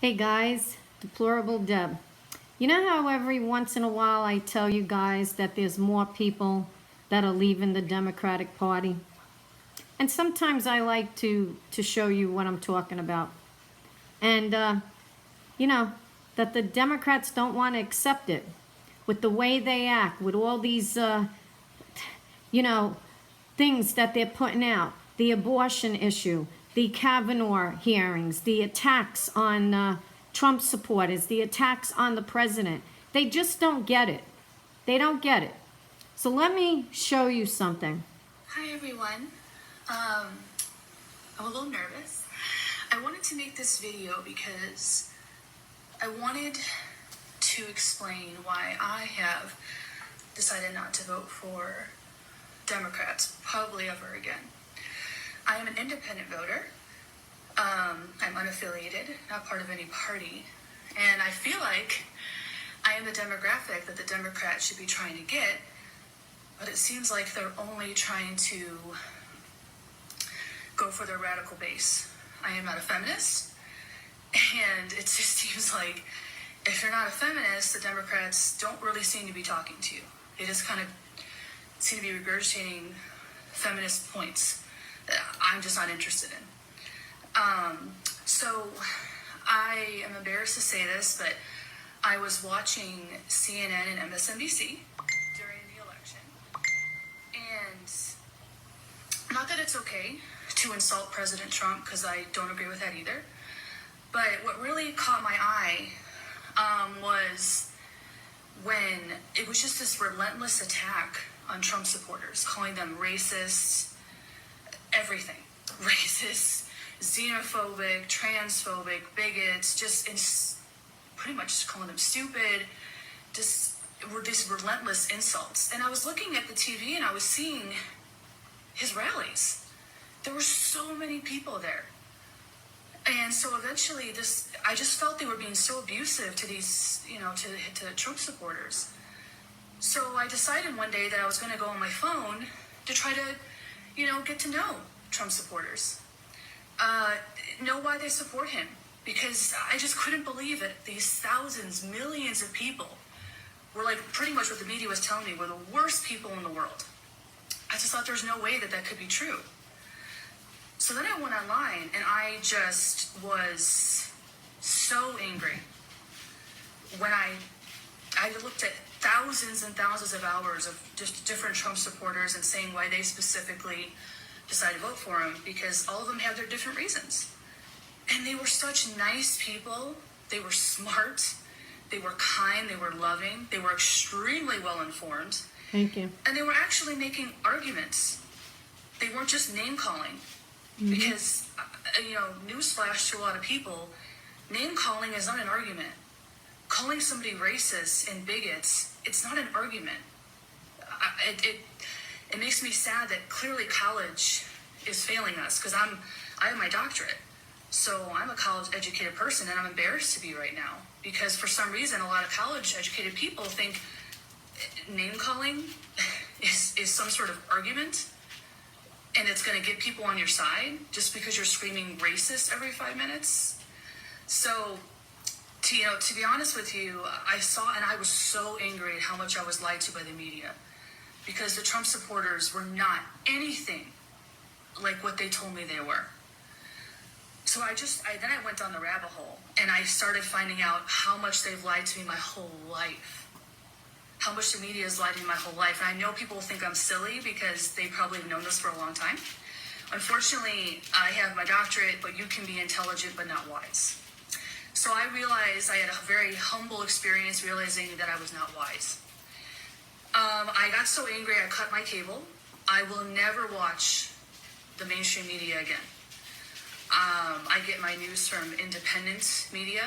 Hey guys, Deplorable Deb. You know how every once in a while I tell you guys that there's more people that are leaving the Democratic Party? And sometimes I like to show you what I'm talking about. And, you know, that the Democrats don't want to accept it with the way they act, with all these, you know, things that they're putting out, the abortion issue, the Kavanaugh hearings, the attacks on Trump supporters, the attacks on the president. They just don't get it. They don't get it. So let me show you something. Hi everyone. I'm a little nervous. I wanted to make this video because I wanted to explain why I have decided not to vote for Democrats probably ever again. I am an independent voter. I'm unaffiliated, not part of any party, and I feel like I am the demographic that the Democrats should be trying to get, but it seems like they're only trying to go for their radical base. I am not a feminist, and it just seems like if you're not a feminist, the Democrats don't really seem to be talking to you. They just kind of seem to be regurgitating feminist points that I'm just not interested in. So I am embarrassed to say this, but I was watching CNN and MSNBC during the election, and not that it's okay to insult President Trump, because I don't agree with that either, but what really caught my eye was when it was just this relentless attack on Trump supporters, calling them racist, everything, racist, xenophobic, transphobic, bigots, just pretty much just calling them stupid, just were these relentless insults. And I was looking at the TV and I was seeing his rallies. There were so many people there. And so eventually I just felt they were being so abusive to these, to Trump supporters. So I decided one day that I was going to go on my phone to try to, get to know Trump supporters. Know why they support him. Because I just couldn't believe it. These thousands, millions of people were like pretty much what the media was telling me were the worst people in the world. I just thought there's no way that that could be true. So then I went online and I just was so angry when I looked at thousands and thousands of hours of just different Trump supporters and saying why they specifically decided to vote for him, because all of them have their different reasons. And they were such nice people. They were smart. They were kind. They were loving. They were extremely well informed. Thank you. And they were actually making arguments. They weren't just name calling. Mm-hmm. Because, newsflash to a lot of people, name calling is not an argument. Calling somebody racist and bigots, it's not an argument. It makes me sad that clearly college is failing us, because I have my doctorate. So I'm a college-educated person, and I'm embarrassed to be right now, because for some reason, a lot of college-educated people think name-calling is some sort of argument, and it's going to get people on your side just because you're screaming racist every 5 minutes. So, to be honest with you, I saw, and I was so angry at how much I was lied to by the media, because the Trump supporters were not anything like what they told me they were. So then I went down the rabbit hole, and I started finding out how much they've lied to me my whole life. How much the media has lied to me my whole life. And I know people think I'm silly because they probably have known this for a long time. Unfortunately, I have my doctorate, but you can be intelligent but not wise. So I realized I had a very humble experience realizing that I was not wise. I got so angry I cut my cable. I will never watch the mainstream media again. I get my news from independent media,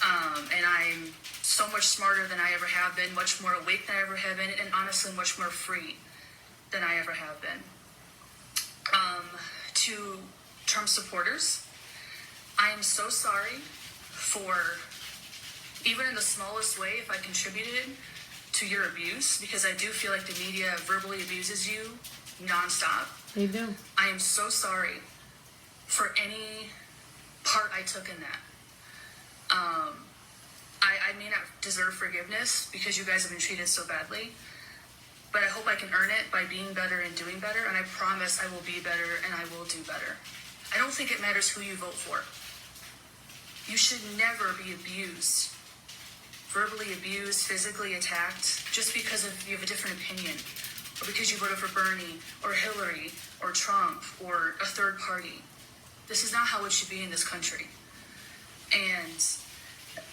and I'm so much smarter than I ever have been, much more awake than I ever have been, and honestly much more free than I ever have been. To Trump supporters, I am so sorry for, even in the smallest way, if I contributed to your abuse, because I do feel like the media verbally abuses you nonstop. They do. I am so sorry for any part I took in that. I may not deserve forgiveness because you guys have been treated so badly, but I hope I can earn it by being better and doing better, and I promise I will be better and I will do better. I don't think it matters who you vote for. You should never be abused, verbally abused, physically attacked, just because you have a different opinion, or because you voted for Bernie, or Hillary, or Trump, or a third party. This is not how it should be in this country. And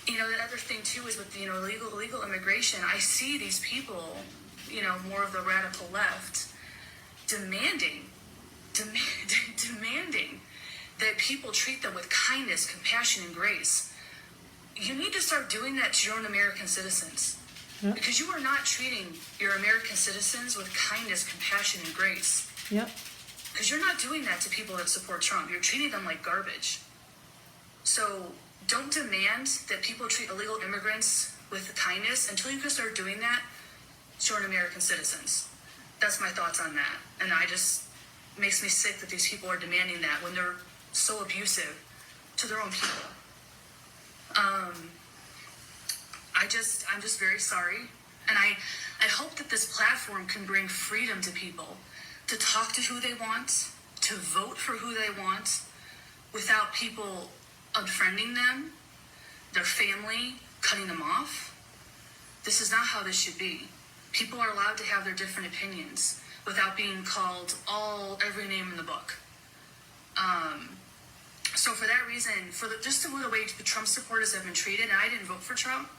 the other thing too is with illegal immigration. I see these people, more of the radical left, demanding that people treat them with kindness, compassion, and grace. You need to start doing that to your own American citizens, because you are not treating your American citizens with kindness, compassion, and grace. Yep. Because you're not doing that to people that support Trump. You're treating them like garbage. So don't demand that people treat illegal immigrants with kindness until you can start doing that to your American citizens. That's my thoughts on that. And makes me sick that these people are demanding that when they're so abusive to their own people. I'm just very sorry. And I hope that this platform can bring freedom to people to talk to who they want, to vote for who they want, without people unfriending them, their family, cutting them off. This is not how this should be. People are allowed to have their different opinions without being called every name in the book. So for that reason, just the way the Trump supporters have been treated, and I didn't vote for Trump,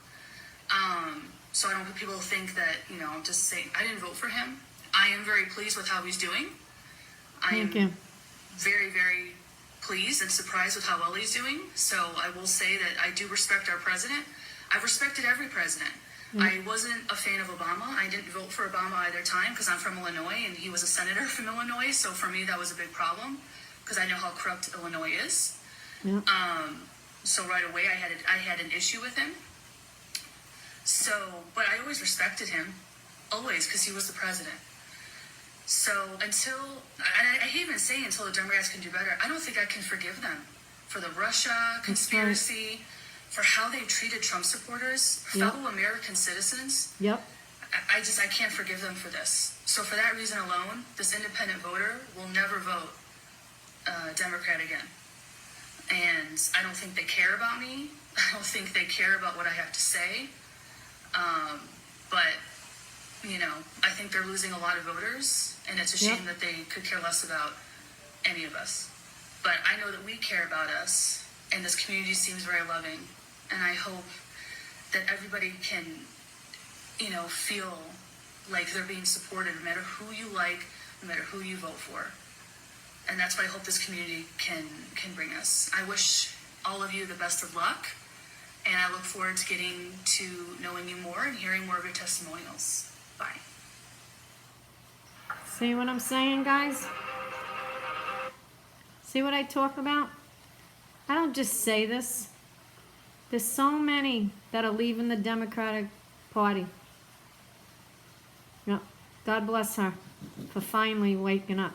so I don't want people to think that, I'm just saying, I didn't vote for him. I am very pleased with how he's doing. Thank you. Very, very pleased and surprised with how well he's doing. So I will say that I do respect our president. I've respected every president. I wasn't a fan of Obama. I didn't vote for Obama either time because I'm from Illinois and he was a senator from Illinois. So for me, that was a big problem because I know how corrupt Illinois is. Yep. So right away, I had an issue with him. So, but I always respected him, always, because he was the president. So I hate even saying until the Democrats can do better, I don't think I can forgive them for the Russia conspiracy, for how they treated Trump supporters, fellow American citizens. Yep. I can't forgive them for this. So for that reason alone, this independent voter will never vote Democrat again. And I don't think they care about me. I don't think they care about what I have to say. But, I think they're losing a lot of voters, and it's a shame that they could care less about any of us. But I know that we care about us, and this community seems very loving. And I hope that everybody can, feel like they're being supported no matter who you like, no matter who you vote for. And that's what I hope this community can bring us. I wish all of you the best of luck, and I look forward to getting to knowing you more and hearing more of your testimonials. Bye. See what I'm saying, guys? See what I talk about? I don't just say this. There's so many that are leaving the Democratic Party. God bless her for finally waking up.